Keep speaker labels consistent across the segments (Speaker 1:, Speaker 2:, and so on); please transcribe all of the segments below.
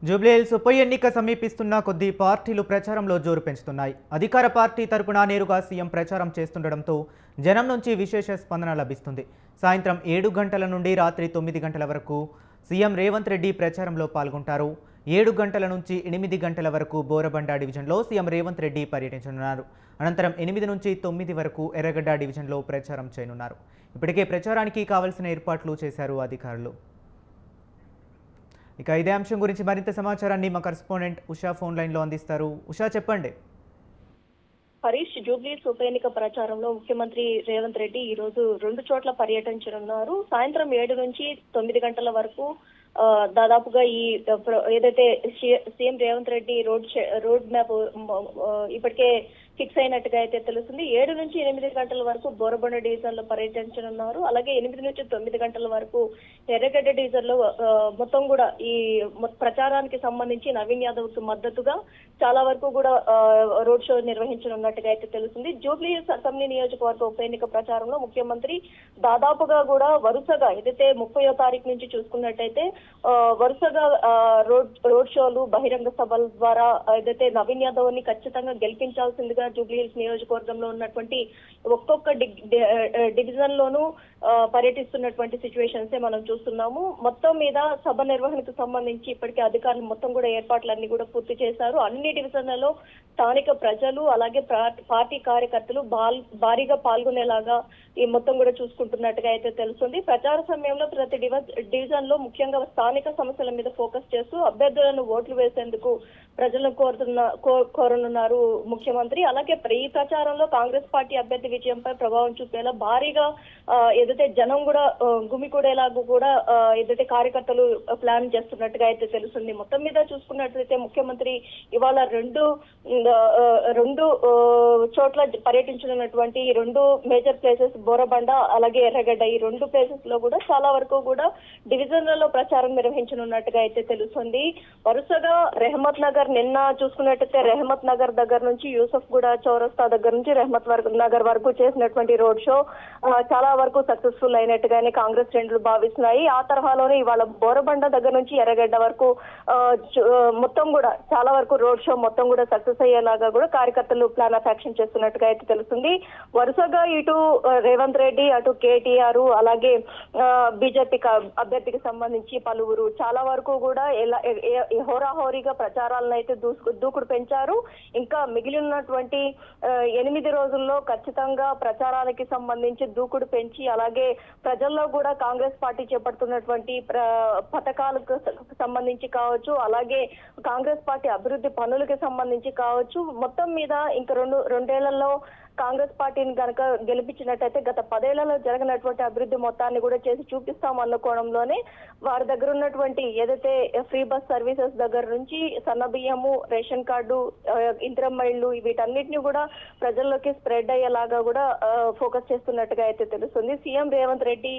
Speaker 1: జూబ్లీహిల్స్ ఉప ఎన్నిక సమీపిస్తున్న కొద్దీ పార్టీలు ప్రచారంలో జోరు పెంచుతున్నాయి. అధికార పార్టీ తరపున నేరుగా సీఎం ప్రచారం చేస్తుండటంతో జనం నుంచి విశేష స్పందన లభిస్తుంది. సాయంత్రం 7 గంటల నుండి రాత్రి 9 గంటల వరకు సీఎం రేవంత్ రెడ్డి ప్రచారంలో పాల్గొంటారు. 7 గంటల నుంచి 8 గంటల వరకు బోరబండ డివిజన్లో సీఎం రేవంత్ రెడ్డి పర్యటించనున్నారు. అనంతరం 8 నుంచి 9 వరకు ఎర్రగడ్డ డివిజన్లో ప్రచారం చేయనున్నారు. ఇప్పటికే ప్రచారానికి కావాల్సిన ఏర్పాట్లు చేశారు అధికారులు. ఇక ఇదే అంశం గురించి మరింత సమాచారాన్ని మా కరెస్పాండెంట్ ఉషా ఫోన్ లైన్లో అందిస్తారు. ఉషా, చెప్పండి.
Speaker 2: హరీష్, జూబ్లీహిల్స్ ఉప ఎన్నిక ప్రచారంలో ముఖ్యమంత్రి రేవంత్ రెడ్డి ఈ రోజు 2 చోట్ల పర్యటించనున్నారు. సాయంత్రం 7 నుంచి 9 గంటల వరకు దాదాపుగా ఈ ఏదైతే CM Revanth Reddy road map ఇప్పటికే ఫిక్స్ అయినట్టుగా అయితే తెలుస్తుంది. 7 నుంచి 8 గంటల వరకు బోరబండ డివిజన్ లో పర్యటించనున్నారు. అలాగే 8 నుంచి 9 గంటల వరకు ఎర్రగడ్డ డివిజన్ లో మొత్తం కూడా ఈ ప్రచారానికి సంబంధించి నవీన్ యాదవ్ కు మద్దతుగా చాలా వరకు కూడా రోడ్ షో నిర్వహించనున్నట్టుగా అయితే తెలుస్తుంది. జూబ్లీహిల్స్ అసెంబ్లీ నియోజకవర్గ ఉప ఎన్నిక ప్రచారంలో ముఖ్యమంత్రి దాదాపుగా కూడా వరుసగా ఏదైతే 30వ తారీఖు నుంచి చూసుకున్నట్టయితే వరుసగా రోడ్ షోలు, బహిరంగ సభల ద్వారా ఏదైతే నవీన్ యాదవ్ ని ఖచ్చితంగా గెలిపించాల్సిందిగా జూబ్లీహిల్స్ నియోజకవర్గంలో ఉన్నటువంటి ఒక్కొక్క డివిజన్ లోనూ పర్యటిస్తున్నటువంటి సిచ్యువేషన్స్ మనం చూస్తున్నాము. మొత్తం మీద సభ నిర్వహణకు సంబంధించి ఇప్పటికే అధికారులు మొత్తం కూడా ఏర్పాట్లన్నీ కూడా పూర్తి చేశారు. అన్ని డివిజన్లలో స్థానిక ప్రజలు అలాగే పార్టీ కార్యకర్తలు భారీగా పాల్గొనేలాగా ఈ మొత్తం కూడా చూసుకుంటున్నట్టుగా అయితే తెలుస్తుంది. ప్రచార సమయంలో ప్రతి డివిజన్ లో ముఖ్యంగా స్థానిక సమస్యల మీద ఫోకస్ చేస్తూ అభ్యర్థులను ఓట్లు వేసేందుకు ప్రజలను కోరనున్నారు ముఖ్యమంత్రి. అలాగే ఈ ప్రచారంలో కాంగ్రెస్ పార్టీ అభ్యర్థి విజయంపై ప్రభావం చూపేలా భారీగా ఏదైతే జనం కూడా గుమికూడేలాగా కూడా ఏదైతే కార్యకర్తలు ప్లాన్ చేస్తున్నట్టుగా అయితే తెలుస్తుంది. మొత్తం మీద చూసుకున్నట్లయితే ముఖ్యమంత్రి ఇవాళ రెండు చోట్ల పర్యటించనున్నటువంటి ఈ 2 మేజర్ ప్లేసెస్ బోరబండ అలాగే ఎర్రగడ్డ, ఈ 2 ప్లేసెస్ లో కూడా చాలా వరకు కూడా డివిజన్లలో ప్రచారం నిర్వహించనున్నట్టుగా అయితే తెలుస్తుంది. వరుసగా రెహమత్ నగర్, నిన్న చూసుకున్నట్టయితే రెహమత్ నగర్ దగ్గర నుంచి యూసఫ్ గూడ చౌరస్తా దగ్గర నుంచి రెహమత్ నగర్ వరకు చేసినటువంటి రోడ్ షో చాలా వరకు సక్సెస్ఫుల్ అయినట్టుగానే కాంగ్రెస్ శ్రేణులు భావిస్తున్నాయి. ఆ తరహాలోనే ఇవాళ బోరబండ దగ్గర నుంచి ఎర్రగడ్డ వరకు మొత్తం కూడా చాలా వరకు రోడ్ షో మొత్తం కూడా సక్సెస్ అయ్యేలాగా కూడా కార్యకర్తలు ప్లాన్ ఆఫ్ యాక్షన్ చేస్తున్నట్టుగా అయితే తెలుస్తుంది. వరుసగా ఇటు రేవంత్ రెడ్డి, అటు కేటీఆర్ అలాగే బీజేపీ అభ్యర్థికి సంబంధించి పలువురు చాలా వరకు కూడా హోరాహోరీగా ప్రచారాలను అయితే దూకుడు పెంచారు. ఇంకా మిగిలి ఉన్నటువంటి 8 రోజుల్లో ఖచ్చితంగా ప్రచారానికి సంబంధించి దూకుడు పెంచి అలాగే ప్రజల్లో కూడా కాంగ్రెస్ పార్టీ చేపడుతున్నటువంటి పథకాలకు సంబంధించి కావచ్చు, అలాగే కాంగ్రెస్ పార్టీ అభివృద్ధి పనులకి సంబంధించి కావచ్చు, మొత్తం మీద ఇంకా రెండేళ్లలో కాంగ్రెస్ పార్టీని కనుక గెలిపించినట్టయితే గత 10 ఏళ్లలో జరిగినటువంటి అభివృద్ధి మొత్తాన్ని కూడా చేసి చూపిస్తాం అన్న కోణంలోనే వారి దగ్గర ఉన్నటువంటి ఏదైతే ఫ్రీ బస్ సర్వీసెస్ దగ్గర నుంచి సన్నబియ్యము, రేషన్ కార్డు, ఇందిరమ్మ ఇళ్లు వీటన్నిటిని కూడా ప్రజల్లోకి స్ప్రెడ్ అయ్యేలాగా కూడా ఫోకస్ చేస్తున్నట్టుగా అయితే తెలుస్తుంది. సీఎం రేవంత్ రెడ్డి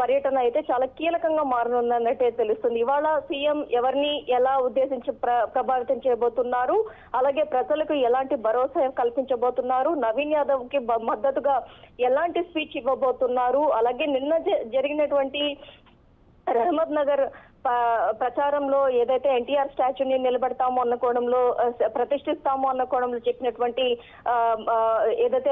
Speaker 2: పర్యటన అయితే చాలా కీలకంగా మారనుందన్నట్టే తెలుస్తుంది. ఇవాళ సీఎం ఎవరిని ఎలా ఉద్దేశించి ప్రభావితం చేయబోతున్నారు, అలాగే ప్రజలకు ఎలాంటి భరోసా కల్పించబోతున్నారు, నవీన్ యాదవ్ కి మద్దతుగా ఎలాంటి స్పీచ్ ఇవ్వబోతున్నారు, అలాగే నిన్న జరిగినటువంటి రెహమత్ నగర్ ప్రచారంలో ఏదైతే ఎన్టీఆర్ స్టాచ్యూని నిలబెడతామో అన్న కోణంలో, ప్రతిష్ఠిస్తామో అన్న కోణంలో చెప్పినటువంటి ఏదైతే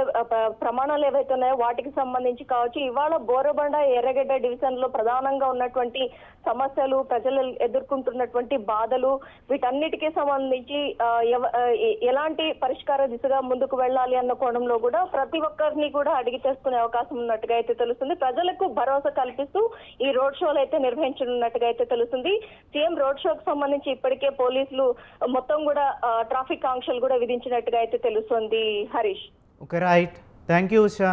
Speaker 2: ప్రమాణాలు ఏవైతే ఉన్నాయో వాటికి సంబంధించి కావచ్చు, ఇవాళ బోరబండ ఎర్రగడ్డ డివిజన్ లో ప్రధానంగా ఉన్నటువంటి సమస్యలు, ప్రజలు ఎదుర్కొంటున్నటువంటి బాధలు, వీటన్నిటికీ సంబంధించి ఎలాంటి పరిష్కార దిశగా ముందుకు వెళ్ళాలి అన్న కోణంలో కూడా ప్రతి ఒక్కరిని కూడా అడిగి తెలుసుకునే అవకాశం ఉన్నట్టుగా అయితే తెలుస్తుంది. ప్రజలకు భరోసా కల్పిస్తూ ఈ రోడ్ షోలు అయితే నిర్వహించనున్నట్టుగా అయితే తెలుస్తుంది. సీఎం రోడ్ షోకి సంబంధించి ఇప్పటికే పోలీసులు మొత్తం కూడా ట్రాఫిక్ ఆంక్షలు కూడా విధించినట్టుగా అయితే తెలుస్తుంది. Harish.
Speaker 1: Okay, right. Thank you Usha.